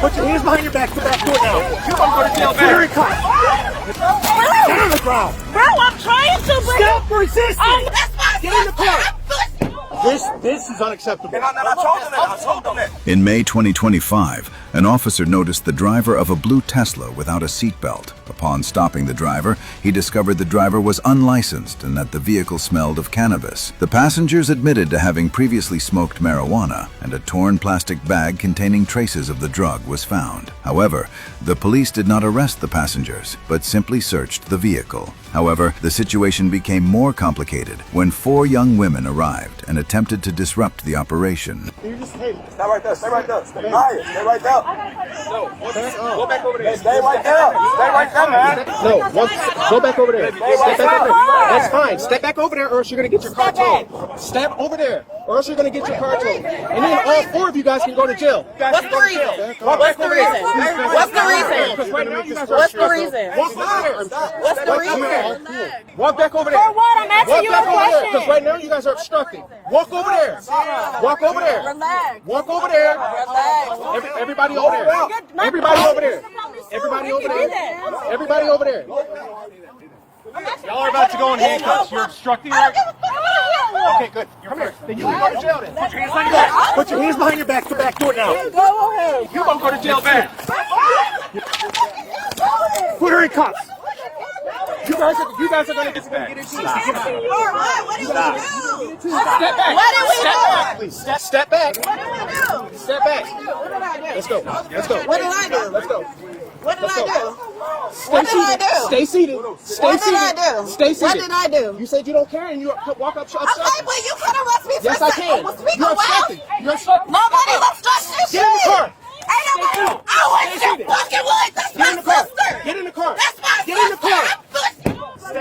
Put your hands behind your back. Go back to it now. You're going to go to jail. Here it comes. Get on the ground. Bro, I'm trying to, bro. Stop resisting. Get in the car. This is unacceptable. I told them that. In May 2025, an officer noticed the driver of a blue Tesla without a seatbelt. Upon stopping the driver, he discovered the driver was unlicensed and that the vehicle smelled of cannabis. The passengers admitted to having previously smoked marijuana, and a torn plastic bag containing traces of the drug was found. However, the police did not arrest the passengers, but simply searched the vehicle. However, the situation became more complicated when 4 young women arrived and attempted to disrupt the operation. Stay right there. Stay right there. Stay right there. No, go back over there. Stay right there. Stay right there, man. No, go back over there. Step back over there. That's fine. Step back over there, or else you're gonna get your car towed. Step over there, or else you're gonna get your car towed. And then all 4 of you guys can go to jail. What's the reason? What's the reason? What's the reason? What's the reason? What's the reason? Walk back over there. For what? I'm asking you a question. Because right now you guys are obstructing. Walk over there. Walk over there. Relax. Walk over there. Relax. Everybody over there. Everybody over there. Everybody over there. Everybody over there. Y'all are about to go in handcuffs. You're obstructing right? Okay, good. Come here. Then you can go to jail then. Put your hands behind your back. Go back to it now. Go ahead. You're going to go to jail back. Put her in cuffs. You guys are going to get back. What did we do? Step back. What did we Step do? back, please. Step back. What did we do? Step back. Let's go. Let's go. What did I do? Let's go. What did I do? What did I do? Stay seated. Stay What did seated. I do? Stay seated. What did I do? You said you don't care and you walk up shut Okay, but you can arrest me for Yes, I can. speaking You're loud. obstructing. You're obstructing. Nobody's obstructing Get in the car. Ain't nobody. I wish you fucking would. That's Get in my the car. sister. Get in the car. That's my Get in the sister. car.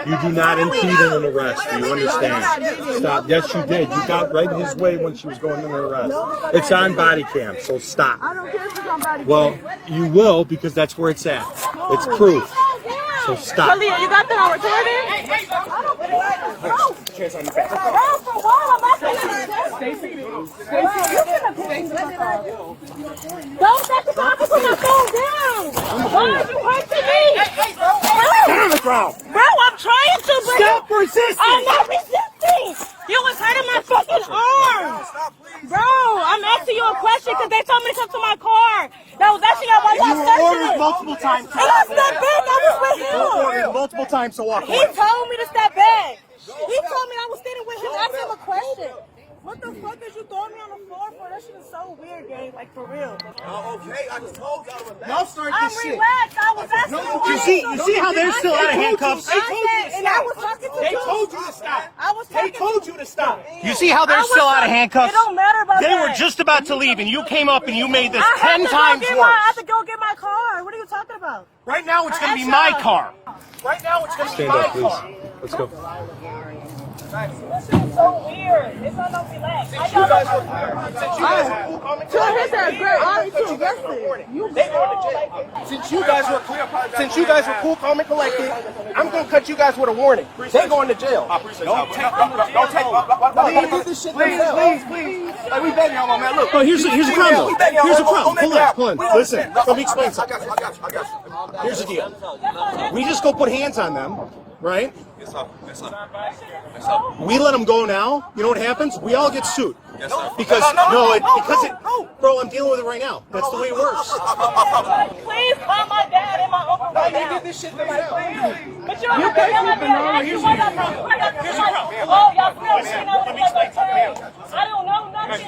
You do not impede an arrest. Do you understand? Stop. Yes, you did. You got right in his way when she was going in an arrest. It's on body cam, so stop. I don't care if it's on body. Well, you will because that's where it's at. It's proof. So stop. Talia, you got that on recording? Chance on your back. Bro, for what? I'm asking you. Stay seated. Don't set the phone. Put my phone down. Why are you hurting me? Get on the ground. Bro, I'm trying to, bro. Stop resisting. I'm not resisting. You was hurting my fucking arm. Bro, I'm asking you a question because they told me to come to my car. That was actually at my You were ordered multiple times. And I stepped back. I was with You were him. ordered multiple times to walk He away. told me to step back. He told me I was standing with him. Asked him a question. What the fuck is you throwing me on the floor for? That shit is so weird, gang. Like, for real. Okay, I just told y'all to relax. Y'all start I'm this shit. relaxed. I was asking You see how they're still out of handcuffs? I said, and I was talking to They you. told you to stop. I was They talking told you to stop. You see how they're still out of handcuffs? It don't matter about They that. were just about to leave, and you came up and you made this I have 10 to go times get worse. I have to go get my car. What are you talking about? Right now, it's going to be Action. my car. Right now, it's going to be Stand my up, please. car. Let's go. This is so weird. It's not no relax. Since you guys were cool, calm, and collected, I'm going to cut you guys with a warning. They going to jail. Don't take. They did this shit themselves. Please. Like, we begging y'all, my man. Look. Oh, here's the problem. We begging y'all. Here's the problem. On that Hold on. ground. Listen, let me explain I something. got you. Here's the deal. We just go put hands on them, right? Yes, sir. We let them go now. You know what happens? We all get sued. Yes, sir. Because No. bro, I'm dealing with it right now. That's the way it works. Please call my dad and my uncle right They now. did this shit themselves. But you don't have to yell at me and ask you what I'm from. Oh, y'all still sitting over there like that. I don't know nothing.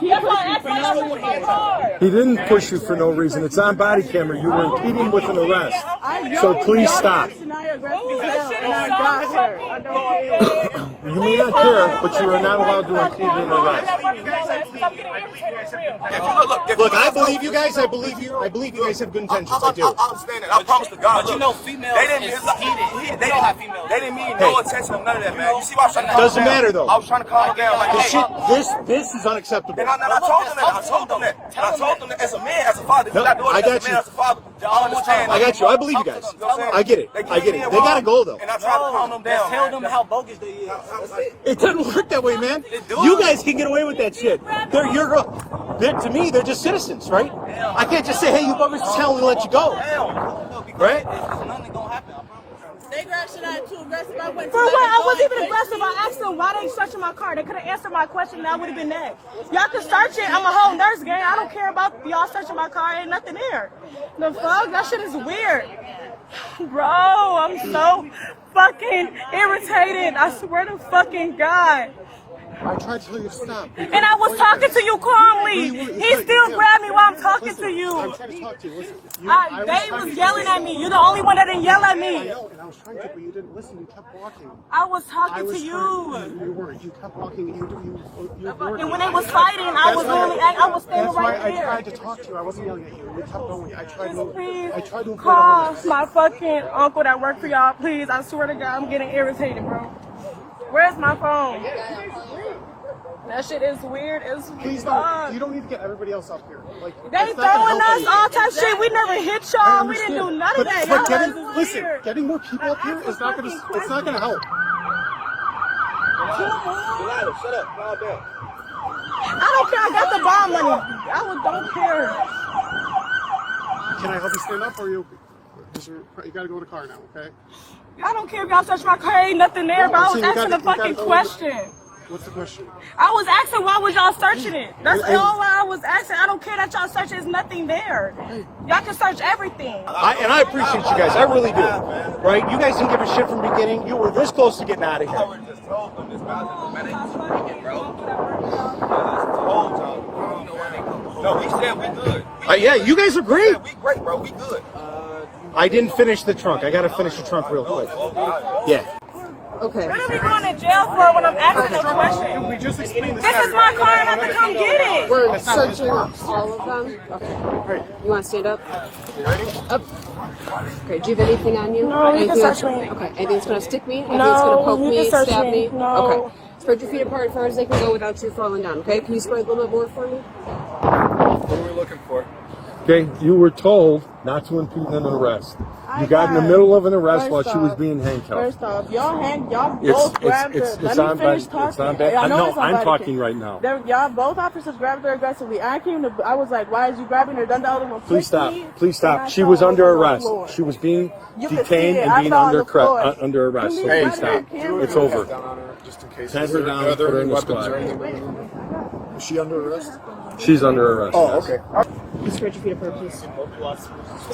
That's why I asked my uncle to my car. He didn't push you for no reason. It's on body camera. You were impeding with an arrest. So please stop. That shit is so fucking You may not care, but you are not allowed to impede an arrest. Look, I believe you guys. I believe you guys have good intentions. I do. I understand that. I promise to God. But you know, females They didn't is mean heated. You know how females They didn't mean no attention or none of that, man. You see why I was trying to calm Doesn't down? matter, though. I was trying to calm it down. Like, This hey. shit, this is unacceptable. And I told them that. I told them that as a man, as a father. You No, got to do it I as got a man, you. as a father. I got you. I believe you guys. I get it. I get it. They gotta go though. And I tried to calm them down. Tell them how bogus they is. It doesn't work that way, man. You guys can get away with that shit. To me, they're just citizens, right? I can't just say, hey, you buggers, just hell and let you go. Right? Nothing gonna happen. They grabbed shit out too aggressive. For what? I wasn't even aggressive. I asked them why they searching my car. They could have answered my question. That would have been that. Y'all can search it. I'm a whole nurse gang. I don't care about y'all searching my car. Ain't nothing there. The fuck? That shit is weird. Bro, I'm so fucking irritated. I swear to fucking God. I tried to tell you to stop. And I was talking to you calmly. He still grabbed me while I'm talking to you. I'm trying to talk to you. Listen. They was yelling at me. You're the only one that didn't yell at me. I know, and I was trying to, but you didn't listen. You kept walking. I was talking to you. You weren't. You kept walking. You ignored me. And when they was fighting, I was standing right I there. tried to talk to you. I wasn't yelling at you. You kept going. I tried to Call my fucking uncle that worked for y'all, please. I swear to God, I'm getting irritated, bro. Where's my phone? That shit is weird as Please fuck. don't. You don't need to get everybody else up here. Like They throwing us all type of shit. We never hit y'all. We didn't do none of that. But Y'all listen, weird. getting more people up here is not gonna. It's not gonna help. Shut up. Calm down. I don't care. I got the bond money. Don't care. Can I help you stand up, or you gotta go to the car now? Okay. I don't care if y'all search my car. Ain't nothing there. But I was asking a fucking question. What's the question? I was asking why was y'all searching it? That's all I was asking. I don't care that y'all search. There's nothing there. Y'all can search everything. I appreciate you guys. I really do. Right? You guys didn't give a shit from the beginning. You were this close to getting out of here. No, we said we good. Yeah, you guys are great. We great, bro. We good. I didn't finish the trunk. I gotta finish the trunk real quick. Yeah. Okay. What are we going to jail for when I'm asking a question? We just explained This is my car and I have to come get it. We're searching all of them. Okay. You want to stand up? Up. Okay. Do you have anything on you? No, you can Anything search me. Okay. Anything's going to stick me? Anything's No, going to poke you me, can search stab me. me? No. Okay. Spread your feet apart as far as they can go without you falling down. Okay. Can you spread a little bit more for me? What are we looking for? Okay, you were told not to impede an arrest. You got in the middle of an arrest while she was being handcuffed. First off, y'all both grabbed her. Let me finish talking. I'm talking right now. Y'all both officers grabbed her aggressively. I was like, why is you grabbing her? Then the other one Please stop. me, Please and I stop. She saw was her under on the arrest. floor. She was being You can detained see it. and I being saw on the floor. under arrest. So Can we please grab stop. her camera? It's over. Just in case. Pat her down and put her in the squad. Is she under arrest? She's under arrest. Oh, yes. okay. Can you spread your feet apart, please?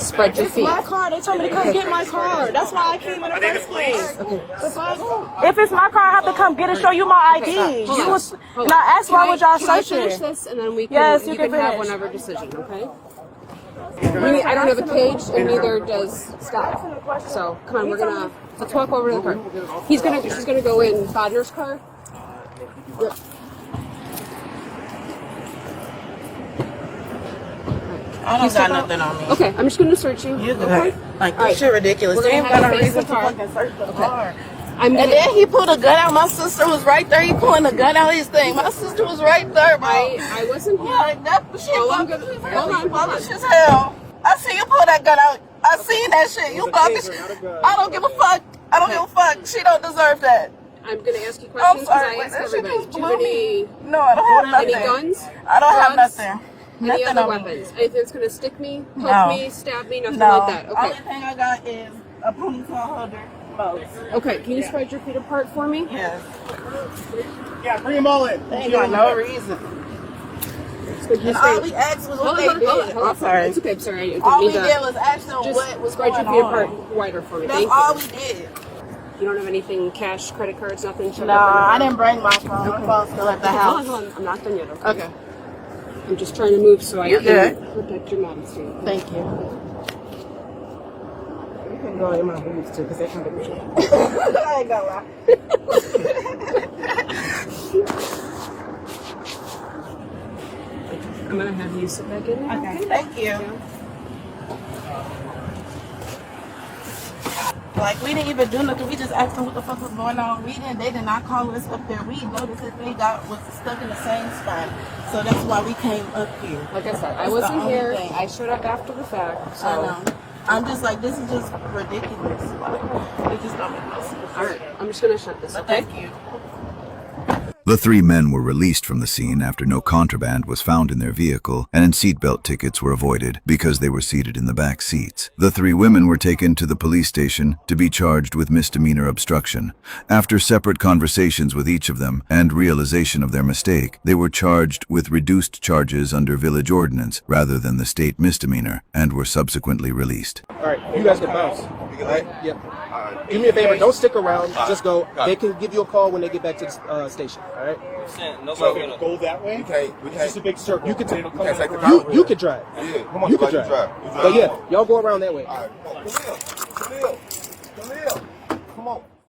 Spread your It's feet. my car. They told me to come get my car. That's why I came in the first place. Okay. If it's my car, I have to come get it, show you my ID. Hold You on. was, and I asked why was y'all Can I finish searching? this and then we can, Yes, you you can can have finish. whatever decision, okay? I don't have a cage, and neither does Scott. So come on, let's walk over to the car. She's gonna go in Bodner's car. Yep. I don't got nothing on me. Okay, I'm just gonna search you. Okay. Like, All right. this shit ridiculous. We're They gonna ain't have got to no face reason the to car. fucking search the car. I'm And gonna, then he pulled a gun out. My sister was right there. He pulling a gun out of his thing. My sister was right there, bro. I wasn't here. Like, that shit Oh, I'm bogus. gonna- hold on. Bogus as hell. I see you pull that gun out. I seen that shit. You bogus. I don't give a fuck. I don't give a fuck. She don't deserve that. I'm gonna ask you I'm questions because sorry, I but ask that shit everybody. just Do you blew have me. any No, I don't have nothing. guns? I don't have Drugs? nothing. Any Nothing other on me. weapons? Anything that's gonna stick me, poke No. me, stab me, nothing No. like that. Only Okay. thing I got is a ponytail holder. Both. Okay. Can you spread your feet apart for me? Yes. Yeah, bring them all in. They ain't got no reason. And all we asked was what they did. I'm sorry. It's okay. I'm sorry. I didn't All we mean did to. was ask them Just what was spread going your feet on. apart wider for me. That's Thank all you. we did. You don't have anything, cash, credit cards, nothing? No, I didn't bring my phone. My phone's still at the house. Hold on. I'm not done yet. Okay. Okay. I'm just trying to move so I You're can good. protect your modesty. Okay? Thank you. You can go in my boobs too, because they can be I ain't gonna lie. I'm gonna have you sit back in there. Okay. Thank you. Like, we didn't even do nothing. We just asked them what the fuck was going on. They did not call us up there. We noticed that they was stuck in the same spot. So that's why we came up here. Like I said, I wasn't here. I showed up after the fact. So. I know. I'm just like, this is just ridiculous. Like, it just don't make no sense. All right, I'm just gonna shut this. Okay. Thank you. The 3 men were released from the scene after no contraband was found in their vehicle, and seatbelt tickets were avoided because they were seated in the back seats. The 3 women were taken to the police station to be charged with misdemeanor obstruction. After separate conversations with each of them and realization of their mistake, they were charged with reduced charges under village ordinance rather than the state misdemeanor, and were subsequently released. All right, you guys can bounce. Right? Yep. Do me a favor, don't stick around. Just go. They can give you a call when they get back to the station. All right. So go that way. We It's just a big circle. You can take. the You can drive. Yeah, come on, You can drive. But yeah, y'all go around that way. All right, come on. Come on.